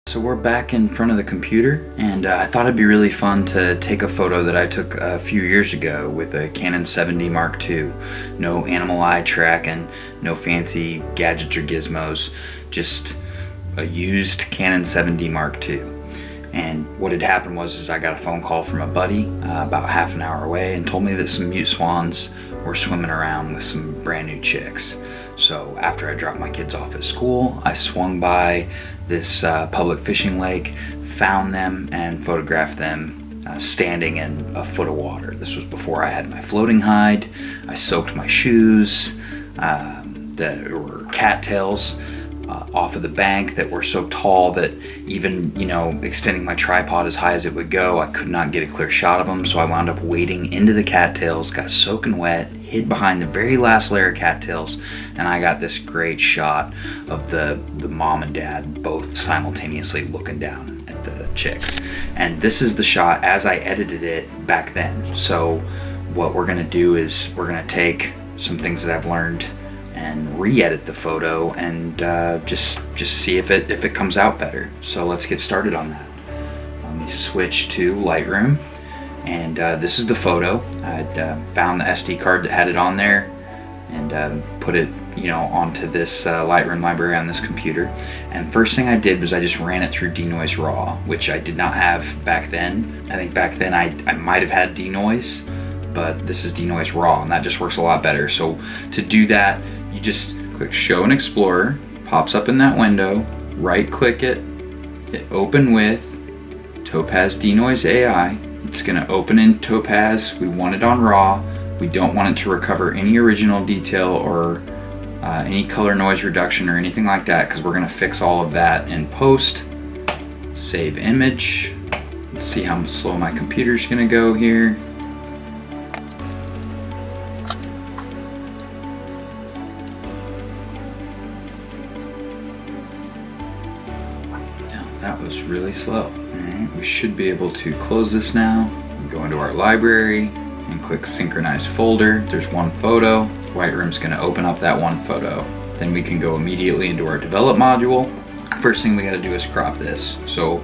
So we're back in front of the computer, and I thought it'd be really fun to take a photo that I took a few years ago with a Canon 7D Mark II. No animal eye tracking, no fancy gadgets or gizmos, just a used Canon 7D Mark II. And what had happened was I got a phone call from a buddy about half an hour away and told me that some mute swans were swimming around with some brand new chicks. So after I dropped my kids off at school, I swung by this public fishing lake, found them, and photographed them standing in a foot of water. This was before I had my floating hide. I soaked my shoes. There were cattails off of the bank that were so tall that even, extending my tripod as high as it would go, I could not get a clear shot of them. So I wound up wading into the cattails, got soaking wet, hid behind the very last layer of cattails, and I got this great shot of the mom and dad both simultaneously looking down at the chicks. And this is the shot as I edited it back then. So what we're gonna do is we're gonna take some things that I've learned and re-edit the photo and just see if it comes out better. So let's get started on that. Let me switch to Lightroom. And this is the photo. I'd found the SD card that had it on there and put it, onto this Lightroom library on this computer. And first thing I did was I just ran it through Denoise Raw, which I did not have back then. I think back then I might have had Denoise, but this is Denoise Raw, and that just works a lot better. So to do that, you just click Show in Explorer, pops up in that window, right click it, hit Open with Topaz Denoise AI. It's going to open in Topaz. We want it on RAW. We don't want it to recover any original detail or any color noise reduction or anything like that, because we're going to fix all of that in post. Save image. Let's see how slow my computer's going to go here. That was really slow. Alright, we should be able to close this now. We go into our library and click Synchronize Folder. There's one photo. Lightroom's going to open up that one photo. Then we can go immediately into our Develop module. First thing we got to do is crop this. So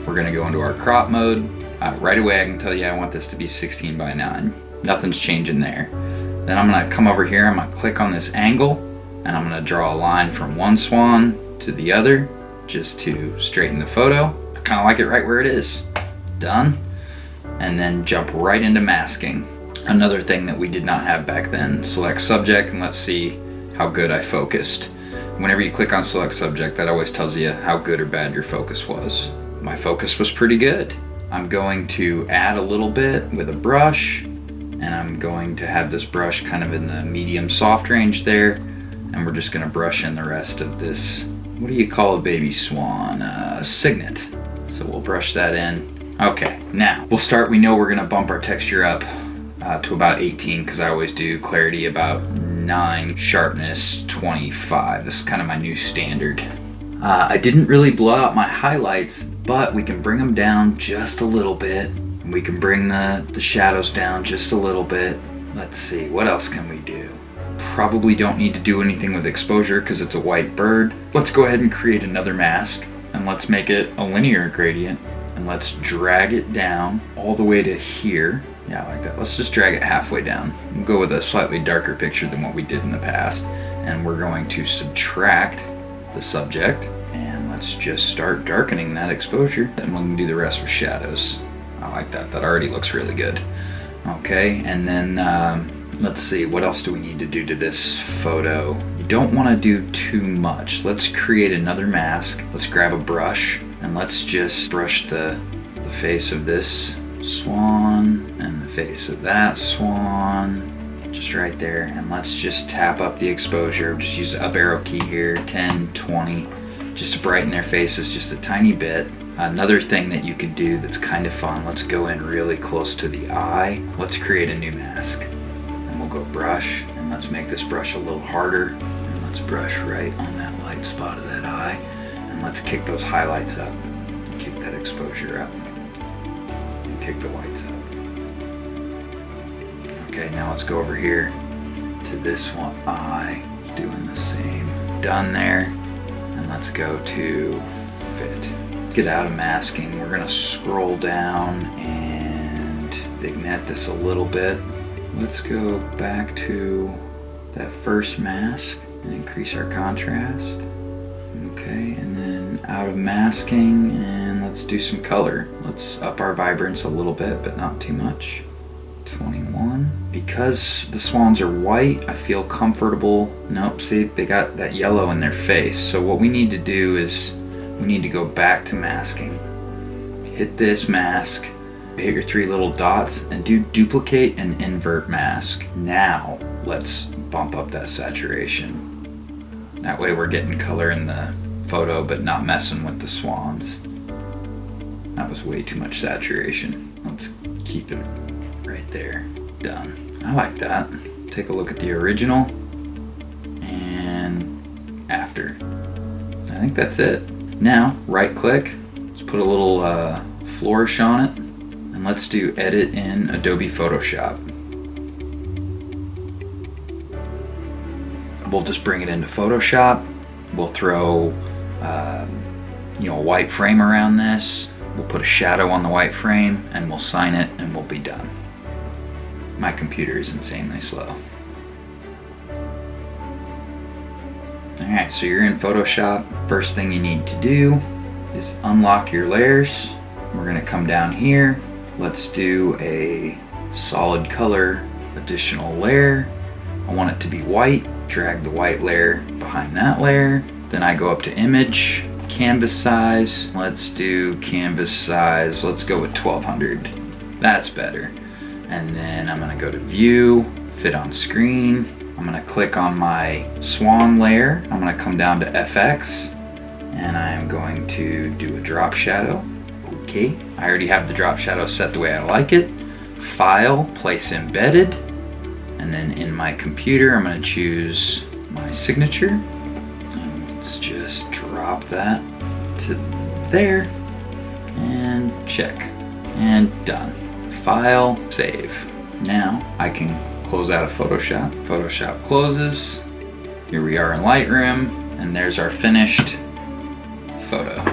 we're going to go into our crop mode. Right away I can tell you I want this to be 16 by 9. Nothing's changing there. Then I'm going to come over here. I'm going to click on this angle and I'm going to draw a line from one swan to the other, just to straighten the photo. I kind of like it right where it is. Done. And then jump right into masking. Another thing that we did not have back then. Select subject and let's see how good I focused. Whenever you click on select subject, that always tells you how good or bad your focus was. My focus was pretty good. I'm going to add a little bit with a brush, and I'm going to have this brush kind of in the medium soft range there, and we're just going to brush in the rest of this. What do you call a baby swan? Signet. So we'll brush that in. Okay, now we'll start. We know we're gonna bump our texture up to about 18, because I always do clarity about 9, sharpness 25. This is kind of my new standard. I didn't really blow out my highlights, but we can bring them down just a little bit. We can bring the shadows down just a little bit. Let's see, what else can we do? Probably don't need to do anything with exposure because it's a white bird. Let's go ahead and create another mask, and let's make it a linear gradient, and let's drag it down all the way to here. Yeah, like that. Let's just drag it halfway down. We'll go with a slightly darker picture than what we did in the past, and we're going to subtract the subject, and let's just start darkening that exposure, and we'll do the rest with shadows. I like that. That already looks really good. Okay, and then let's see, what else do we need to do to this photo? You don't want to do too much. Let's create another mask. Let's grab a brush and let's just brush the face of this swan and the face of that swan, just right there. And let's just tap up the exposure. Just use the up arrow key here, 10, 20, just to brighten their faces just a tiny bit. Another thing that you could do that's kind of fun, let's go in really close to the eye. Let's create a new mask. We'll go brush, and let's make this brush a little harder, and let's brush right on that light spot of that eye, and let's kick those highlights up, kick that exposure up, and kick the whites up. Okay, now let's go over here to this one eye, doing the same. Done there, and let's go to fit. Let's get out of masking. We're gonna scroll down and vignette this a little bit. Let's go back to that first mask and increase our contrast. Okay, and then out of masking, and let's do some color. Let's up our vibrance a little bit, but not too much. 21. Because the swans are white, I feel comfortable. Nope, see, they got that yellow in their face. So what we need to do is we need to go back to masking. Hit this mask, hit your 3 little dots, and do duplicate and invert mask. Now, let's bump up that saturation. That way we're getting color in the photo, but not messing with the swans. That was way too much saturation. Let's keep it right there. Done. I like that. Take a look at the original and after. I think that's it. Now, right click. Let's put a little flourish on it. And let's do edit in Adobe Photoshop. We'll just bring it into Photoshop. We'll throw a white frame around this. We'll put a shadow on the white frame and we'll sign it and we'll be done. My computer is insanely slow. Alright, so you're in Photoshop. First thing you need to do is unlock your layers. We're gonna come down here. Let's do a solid color additional layer. I want it to be white. Drag the white layer behind that layer. Then I go up to image, canvas size. Let's do canvas size. Let's go with 1200. That's better. And then I'm gonna go to view, fit on screen. I'm gonna click on my swan layer. I'm gonna come down to FX and I'm going to do a drop shadow. Okay, I already have the drop shadow set the way I like it. File, place embedded. And then in my computer, I'm gonna choose my signature. And let's just drop that to there and check and done. File, save. Now I can close out of Photoshop. Photoshop closes. Here we are in Lightroom, and there's our finished photo.